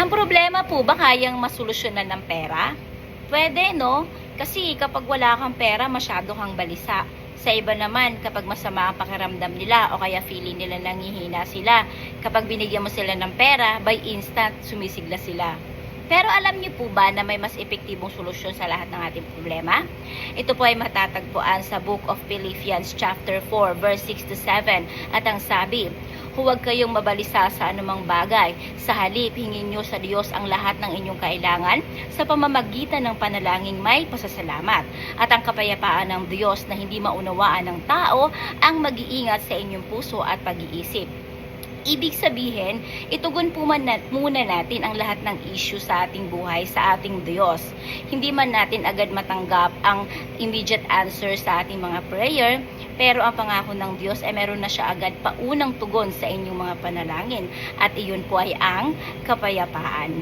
Ang problema po ba kayang masolusyonan ng pera? Pwede, no? Kasi kapag wala kang pera, masyado kang balisa. Sa iba naman, kapag masama ang pakiramdam nila o kaya feeling nila nanghihina sila, kapag binigyan mo sila ng pera, by instant, sumisigla sila. Pero alam niyo po ba na may mas epektibong solusyon sa lahat ng ating problema? Ito po ay matatagpuan sa Book of Philippians chapter 4 verse 6 to 7 at ang sabi, huwag kayong mabalisa sa anumang bagay. Sa halip, hingin nyo sa Diyos ang lahat ng inyong kailangan sa pamamagitan ng panalangin may pasasalamat. At ang kapayapaan ng Diyos na hindi maunawaan ng tao ang mag-iingat sa inyong puso at pag-iisip. Ibig sabihin, itugon po muna natin ang lahat ng issue sa ating buhay sa ating Diyos. Hindi man natin agad matanggap ang immediate answer sa ating mga prayer, pero ang pangako ng Diyos ay meron na siya agad paunang tugon sa inyong mga panalangin. At iyon po ay ang kapayapaan.